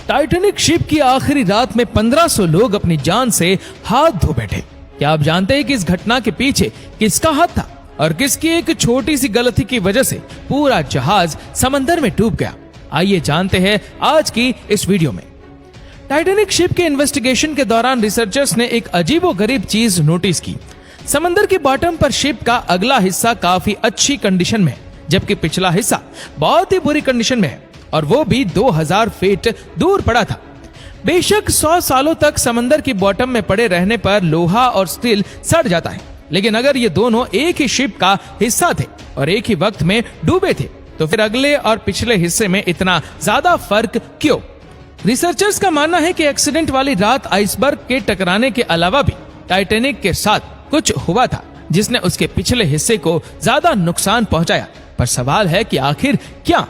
Titanic ship की आखिरी रात में 1500 लोग अपनी जान से हाथ धो बैठे। क्या आप जानते हैं कि इस घटना के पीछे किसका हाथ था और किसकी एक छोटी सी गलती की वजह से पूरा जहाज समंदर में डूब गया? आइए जानते हैं आज की इस वीडियो में। टाइटैनिक शिप के इन्वेस्टिगेशन के दौरान रिसर्चर्स ने एक अजीबोगरीब चीज नोटिस की। समंदर की बॉटम पर शिप का अगला हिस्सा काफी अच्छी कंडीशन में है, जबकि पिछला हिस्सा बहुत ही बुरी कंडीशन में है, और वो भी 2000 फीट दूर पड़ा था। बेशक 100 सालों तक समंदर की बॉटम में पड़े रहने पर लोहा और स्टील सड़ जाता है, लेकिन अगर ये दोनों एक ही शिप का हिस्सा थे और एक ही वक्त में डूबे थे, तो फिर अगले और पिछले हिस्से में इतना ज्यादा फर्क क्यों? रिसर्चर्स का मानना है कि एक्सीडेंट वाली रात आइसबर्ग के टकराने के अलावा भी टाइटैनिक के साथ कुछ हुआ था, जिसने उसके पिछले हिस्से को ज्यादा नुकसान पहुंचाया। पर सवाल है कि आखिर क्या?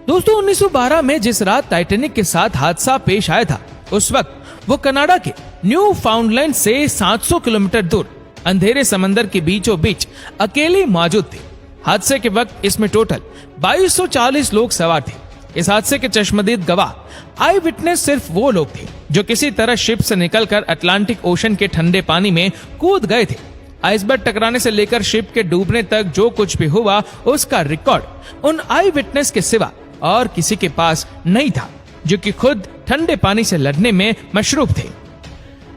दोस्तों, 1912 में जिस रात टाइटैनिक के साथ हादसा पेश आया था, उस वक्त वो कनाडा के न्यू फाउंडलैंड से 700 किलोमीटर दूर अंधेरे समंदर के बीचों बीच अकेले मौजूद थे। हादसे के वक्त इसमें टोटल 2240 लोग सवार थे। इस हादसे के चश्मदीद गवाह आई विटनेस सिर्फ वो लोग थे जो किसी तरह शिप से निकलकर अटलांटिक ओशन के ठंडे पानी में कूद गए थे। आइसबर्ग टकराने से लेकर शिप के डूबने तक जो कुछ भी हुआ, उसका रिकॉर्ड उन आई विटनेस के सिवा और किसी के पास नहीं था, जो कि खुद ठंडे पानी से लड़ने में मशरूफ थे।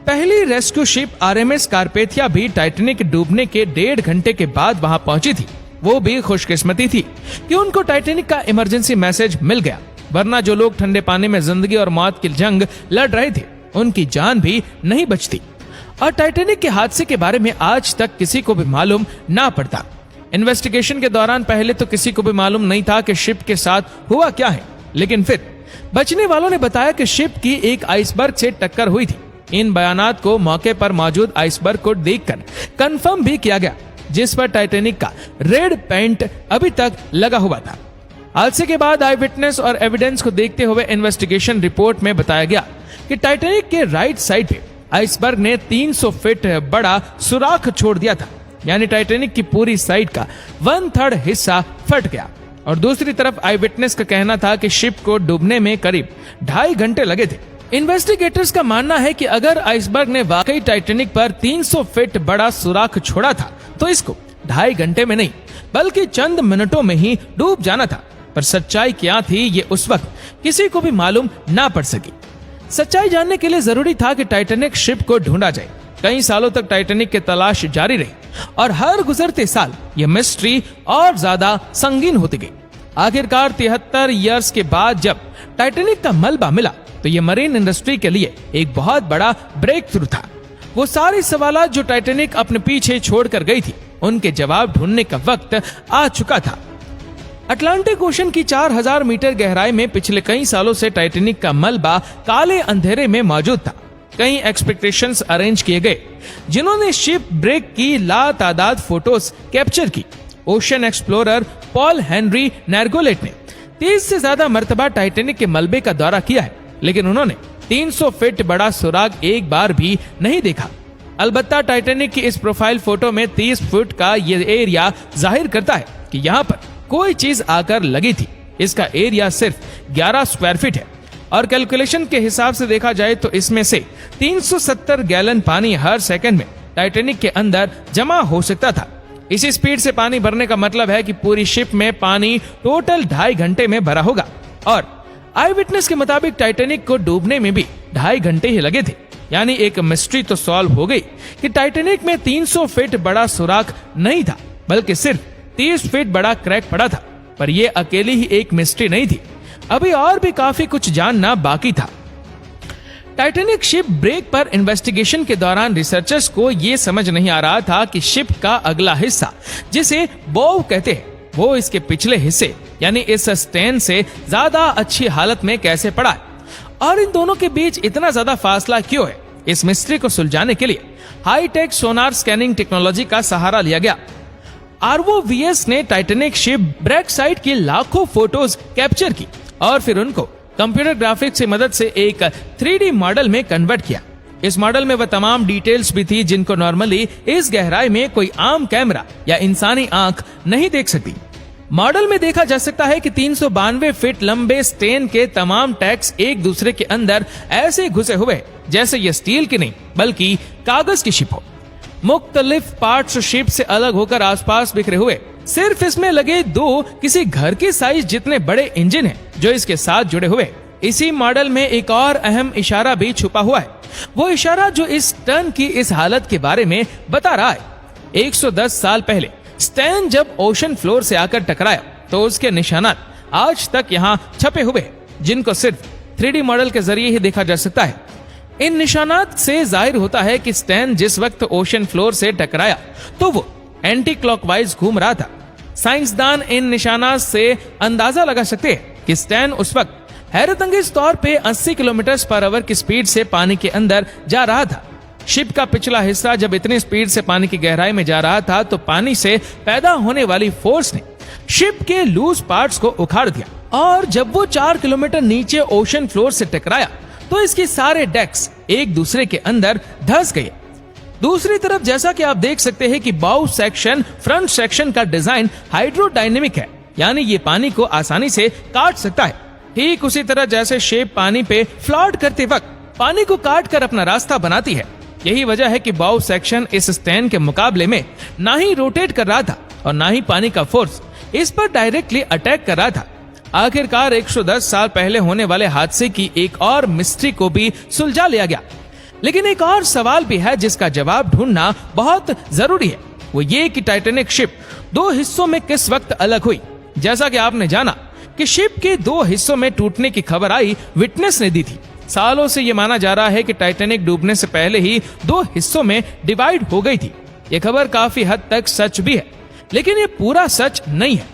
पहली रेस्क्यू शिप आरएमएस कारपेथिया भी टाइटैनिक डूबने के 1.5 घंटे के बाद वहां पहुंची थी। वो भी खुशकिस्मती थी कि उनको टाइटैनिक का इमरजेंसी मैसेज मिल गया, वरना जो लोग ठंडे पानी में जिंदगी और मौत की जंग लड़ रहे थे, उनकी जान भी नहीं बचती। और टाइटैनिक के हादसे के बारे में आज तक किसी को भी मालूम ना पड़ता। इन्वेस्टिगेशन के दौरान पहले तो किसी को भी मालूम नहीं था कि शिप के साथ हुआ क्या है, लेकिन फिर बचने वालों ने बताया कि शिप की एक आइसबर्ग से टक्कर हुई थी। इन बयानात को मौके पर मौजूद आइसबर्ग को देखकर कंफर्म भी किया गया, जिस पर टाइटैनिक का रेड पेंट अभी तक लगा हुआ था। हादसे के बाद आई विटनेस और एविडेंस को देखते हुए इन्वेस्टिगेशन रिपोर्ट में बताया गया कि टाइटैनिक के राइट साइड पे आइसबर्ग ने 300 फीट बड़ा सुराख छोड़ दिया था, यानी टाइटैनिक की पूरी साइड का 1/3 हिस्सा फट गया। और दूसरी तरफ आई विटनेस का कहना था कि शिप को डूबने में करीब 2.5 घंटे लगे थे। इन्वेस्टिगेटर्स का मानना है कि अगर आइसबर्ग ने वाकई टाइटैनिक पर 300 फीट बड़ा सुराख छोड़ा था, तो इसको 2.5 घंटे में नहीं बल्कि चंद मिनटों में ही डूब जाना था। पर सच्चाई क्या थी, ये उस वक्त किसी को भी मालूम ना पड़ सकी। सच्चाई जानने के लिए जरूरी था कि टाइटैनिक शिप को ढूंढा जाए। कई सालों तक टाइटैनिक की तलाश जारी रही और हर गुजरते साल ये मिस्ट्री और ज्यादा संगीन होती गई। आखिरकार 73 ईयर्स के बाद जब टाइटैनिक का मलबा मिला, तो ये मरीन इंडस्ट्री के लिए एक बहुत बड़ा ब्रेक थ्रू था। वो सारे सवालात जो टाइटैनिक अपने पीछे छोड़कर गई थी, उनके जवाब ढूंढने का वक्त आ चुका था। अटलांटिक ओशन की 4000 मीटर गहराई में पिछले कई सालों से टाइटैनिक का मलबा काले अंधेरे में मौजूद था। कई एक्सपेक्टेशंस अरेंज किए गए, जिन्होंने शिप ब्रेक की लातादाद फोटोज कैप्चर की। ओशन एक्सप्लोरर पॉल हेनरी नैरगोलेट ने 30 से ज्यादा मर्तबा टाइटैनिक के मलबे का दौरा किया है, लेकिन उन्होंने 300 फीट बड़ा सुराग एक बार भी नहीं देखा। अलबत्ता टाइटैनिक की इस प्रोफाइल फोटो में 30 फुट का ये एरिया जाहिर करता है कि यहाँ पर कोई चीज आकर लगी थी। इसका एरिया सिर्फ 11 स्क्वायर फीट है, और कैलकुलेशन के हिसाब से देखा जाए तो इसमें से 370 गैलन पानी हर सेकंड में टाइटैनिक के अंदर जमा हो सकता था। इसी स्पीड से पानी भरने का मतलब है कि पूरी शिप में पानी टोटल 2.5 घंटे में भरा होगा। और आई विटनेस के मुताबिक टाइटैनिक को डूबने में भी 2.5 घंटे ही लगे थे। यानी एक मिस्ट्री तो सॉल्व हो गई कि टाइटैनिक में 300 फीट बड़ा सुराख नहीं था, बल्कि सिर्फ 30 फीट बड़ा क्रैक पड़ा था। पर यह अकेली ही एक मिस्ट्री नहीं थी, अभी और भी काफी कुछ जानना बाकी था। टाइटैनिक शिप ब्रेक पर इन्वेस्टिगेशन के दौरान रिसर्चर्स को यह समझ नहीं आ रहा था कि शिप का अगला हिस्सा, जिसे बोव कहते हैं, वो इसके पिछले हिस्से यानी इस स्टेन से ज्यादा अच्छी हालत में कैसे पड़ा है, और इन दोनों के बीच इतना ज्यादा फासला क्यों है। इस मिस्ट्री को सुलझाने के लिए हाईटेक सोनार स्कैनिंग टेक्नोलॉजी का सहारा लिया गया। ROVS ने टाइटैनिक शिप ब्रेक साइट की लाखों फोटोज कैप्चर की और फिर उनको कंप्यूटर ग्राफिक्स की मदद से एक 3D मॉडल में कन्वर्ट किया। इस मॉडल में वह तमाम डिटेल्स भी थी जिनको नॉर्मली इस गहराई में कोई आम कैमरा या इंसानी आंख नहीं देख सकती। मॉडल में देखा जा सकता है कि 392 फीट लंबे स्टेन के तमाम टैग्स एक दूसरे के अंदर ऐसे घुसे हुए जैसे ये स्टील की नहीं बल्कि कागज की शिप हो। मुख्तलिफ पार्ट्स शिप से अलग होकर आसपास बिखरे हुए। सिर्फ इसमें लगे 2 किसी घर के साइज जितने बड़े इंजन हैं जो इसके साथ जुड़े हुए। इसी मॉडल में एक और अहम इशारा भी छुपा हुआ है, वो इशारा जो इस टर्न की इस हालत के बारे में बता रहा है। 110 साल पहले स्टैन जब ओशन फ्लोर से आकर टकराया तो उसके निशानात आज तक यहाँ छपे हुए हैं, जिनको सिर्फ 3D मॉडल के जरिए ही देखा जा सकता है। इन निशानात से जाहिर होता है कि स्टैन जिस वक्त ओशन फ्लोर से टकराया तो वो एंटी क्लॉकवाइज घूम रहा था। साइंसदान इन निशानात से अंदाजा लगा सकते हैं कि स्टैन उस वक्त हैरतअंगेज तौर पे 80 किलोमीटर पर आवर की स्पीड से पानी के अंदर जा रहा था। शिप का पिछला हिस्सा जब इतनी स्पीड से पानी की गहराई में जा रहा था तो पानी से पैदा होने वाली फोर्स ने शिप के लूज पार्ट्स को उखाड़ दिया और जब वो 4 किलोमीटर नीचे ओशन फ्लोर से टकराया तो इसके सारे डेक्स एक दूसरे के अंदर धंस गए। दूसरी तरफ जैसा कि आप देख सकते हैं कि बाउ सेक्शन फ्रंट सेक्शन का डिजाइन हाइड्रोडायनेमिक है, यानी ये पानी को आसानी से काट सकता है। ठीक उसी तरह जैसे शेप पानी पे फ्लॉट करते वक्त पानी को काट कर अपना रास्ता बनाती है। यही वजह है कि बाउ सेक्शन इस स्टैन के मुकाबले में ना ही रोटेट कर रहा था और ना ही पानी का फोर्स इस पर डायरेक्टली अटैक कर रहा था। आखिरकार 110 साल पहले होने वाले हादसे की एक और मिस्ट्री को भी सुलझा लिया गया, लेकिन एक और सवाल भी है जिसका जवाब ढूंढना बहुत जरूरी है। वो ये कि टाइटैनिक शिप 2 हिस्सों में किस वक्त अलग हुई। जैसा कि आपने जाना कि शिप के 2 हिस्सों में टूटने की खबर आई विटनेस ने दी थी। सालों से ये माना जा रहा है कि टाइटैनिक डूबने से पहले ही 2 हिस्सों में डिवाइड हो गई थी। ये खबर काफी हद तक सच भी है, लेकिन ये पूरा सच नहीं है।